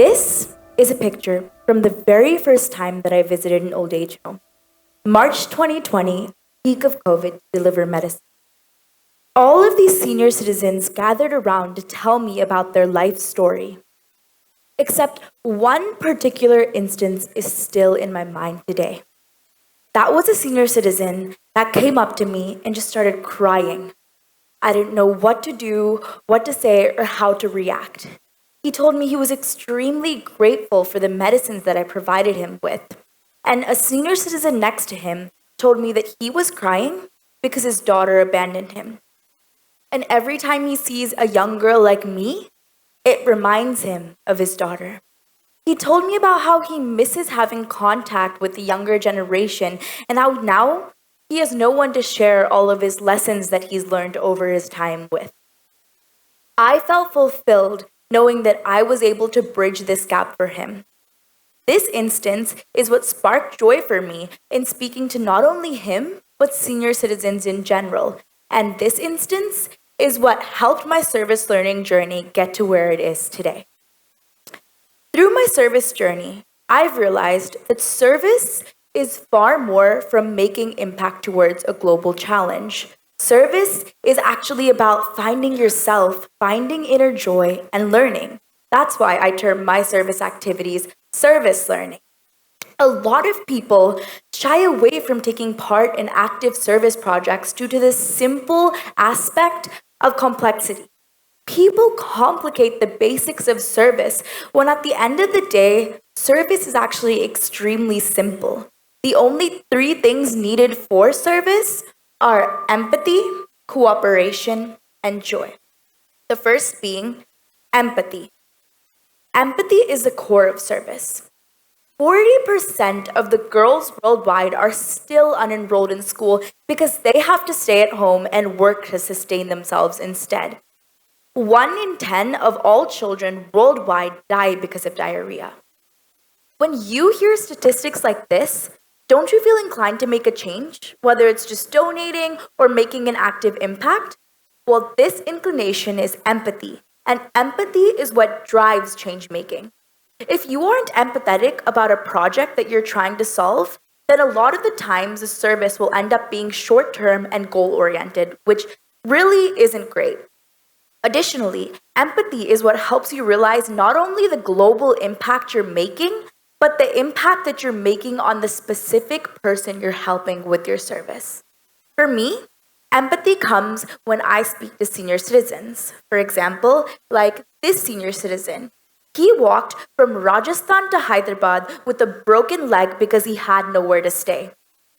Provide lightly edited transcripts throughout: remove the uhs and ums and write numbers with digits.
This is a picture from the very first time that I visited an old age home. March 2020, peak of COVID, to deliver medicine. All of these senior citizens gathered around to tell me about their life story. Except one particular instance is still in my mind today. That was a senior citizen that came up to me and just started crying. I didn't know what to do, what to say, or how to react. He told me he was extremely grateful for the medicines that I provided him with. And a senior citizen next to him told me that he was crying because his daughter abandoned him. And every time he sees a young girl like me, it reminds him of his daughter. He told me about how he misses having contact with the younger generation and how now he has no one to share all of his lessons that he's learned over his time with. I felt fulfilled knowing that I was able to bridge this gap for him. This instance is what sparked joy for me in speaking to not only him, but senior citizens in general. And this instance is what helped my service learning journey get to where it is today. Through my service journey, I've realized that service is far more from making impact towards a global challenge. Service is actually about finding yourself, finding inner joy, and learning. That's why I term my service activities service learning. A lot of people shy away from taking part in active service projects due to this simple aspect of complexity. People complicate the basics of service when at the end of the day, service is actually extremely simple. The only three things needed for service are empathy, cooperation, and joy. The first being empathy. Empathy is the core of service. 40% of the girls worldwide are still unenrolled in school because they have to stay at home and work to sustain themselves instead. 1 in 10 of all children worldwide die because of diarrhea. When you hear statistics like this, don't you feel inclined to make a change, whether it's just donating or making an active impact? Well, this inclination is empathy, and empathy is what drives change making. If you aren't empathetic about a project that you're trying to solve, then a lot of the times the service will end up being short-term and goal-oriented, which really isn't great. Additionally, empathy is what helps you realize not only the global impact you're making, but the impact that you're making on the specific person you're helping with your service. For me, empathy comes when I speak to senior citizens. For example, like this senior citizen. He walked from Rajasthan to Hyderabad with a broken leg because he had nowhere to stay.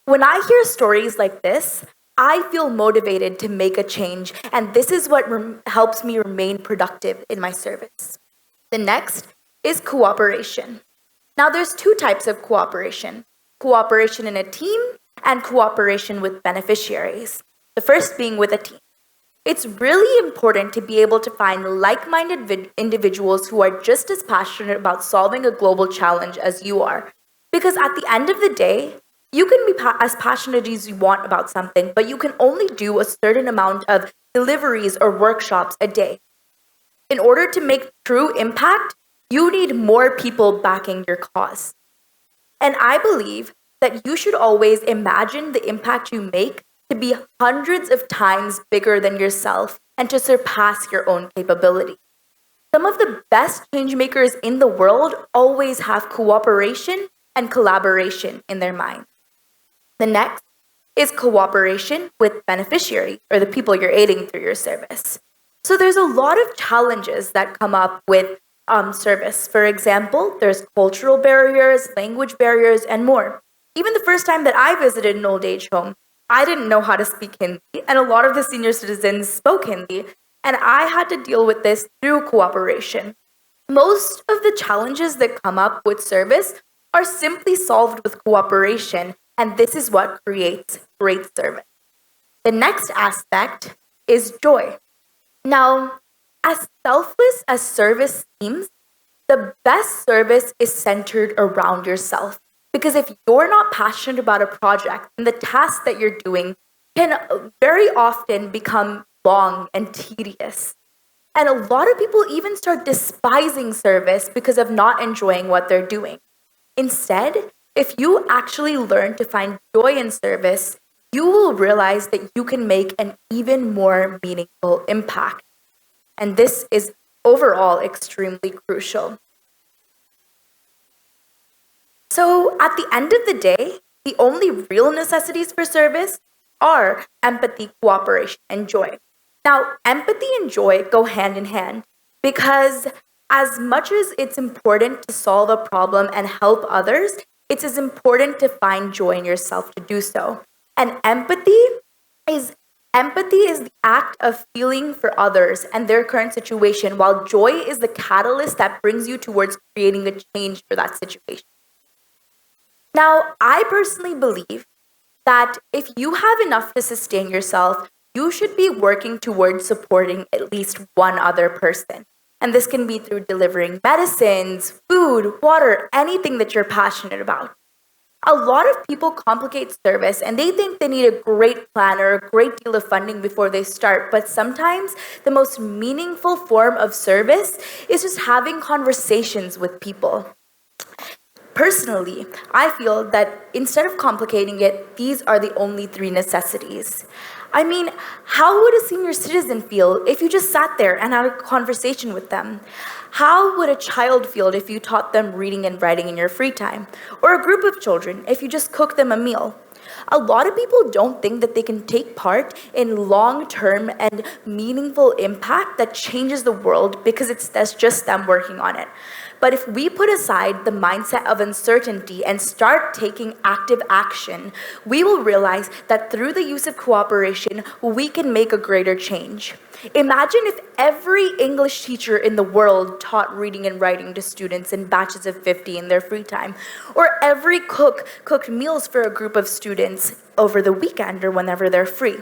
When I hear stories like this, I feel motivated to make a change, and this is what helps me remain productive in my service. The next is cooperation. Now, there's two types of cooperation: cooperation in a team and cooperation with beneficiaries. The first being with a team. It's really important to be able to find like-minded individuals who are just as passionate about solving a global challenge as you are. Because at the end of the day, you can be as passionate as you want about something, but you can only do a certain amount of deliveries or workshops a day. In order to make true impact, you need more people backing your cause. And I believe that you should always imagine the impact you make to be hundreds of times bigger than yourself and to surpass your own capability. Some of the best change makers in the world always have cooperation and collaboration in their mind. The next is cooperation with beneficiary, or the people you're aiding through your service. So there's a lot of challenges that come up with service. For example, there's cultural barriers, language barriers, and more. Even the first time that I visited an old age home, I didn't know how to speak Hindi, and a lot of the senior citizens spoke Hindi, and I had to deal with this through cooperation. Most of the challenges that come up with service are simply solved with cooperation, and this is what creates great service. The next aspect is joy. Now, as selfless as service seems, the best service is centered around yourself. Because if you're not passionate about a project, then the task that you're doing can very often become long and tedious. And a lot of people even start despising service because of not enjoying what they're doing. Instead, if you actually learn to find joy in service, you will realize that you can make an even more meaningful impact. And this is overall extremely crucial. So, at the end of the day, the only real necessities for service are empathy, cooperation, and joy. Now, empathy and joy go hand in hand because, as much as it's important to solve a problem and help others, it's as important to find joy in yourself to do so. And is empathy is the act of feeling for others and their current situation, while joy is the catalyst that brings you towards creating a change for that situation. Now, I personally believe that if you have enough to sustain yourself, you should be working towards supporting at least one other person. And this can be through delivering medicines, food, water, anything that you're passionate about. A lot of people complicate service and they think they need a great plan or a great deal of funding before they start. But sometimes the most meaningful form of service is just having conversations with people. Personally, I feel that instead of complicating it, these are the only three necessities. I mean, how would a senior citizen feel if you just sat there and had a conversation with them? How would a child feel if you taught them reading and writing in your free time? Or a group of children if you just cooked them a meal? A lot of people don't think that they can take part in long-term and meaningful impact that changes the world because that's just them working on it. But if we put aside the mindset of uncertainty and start taking active action, we will realize that through the use of cooperation, we can make a greater change. Imagine if every English teacher in the world taught reading and writing to students in batches of 50 in their free time, or every cook cooked meals for a group of students over the weekend or whenever they're free.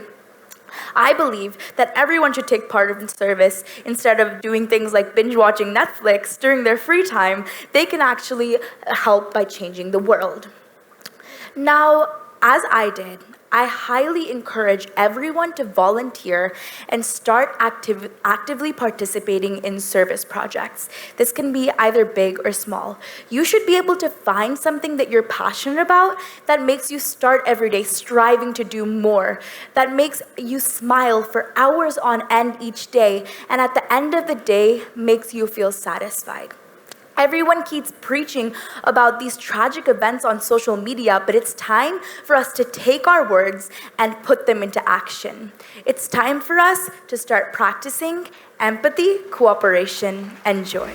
I believe that everyone should take part in service instead of doing things like binge watching Netflix during their free time. They can actually help by changing the world. Now, as I did, I highly encourage everyone to volunteer and start actively participating in service projects. This can be either big or small. You should be able to find something that you're passionate about that makes you start every day striving to do more, that makes you smile for hours on end each day, and at the end of the day, makes you feel satisfied. Everyone keeps preaching about these tragic events on social media, but it's time for us to take our words and put them into action. It's time for us to start practicing empathy, cooperation, and joy.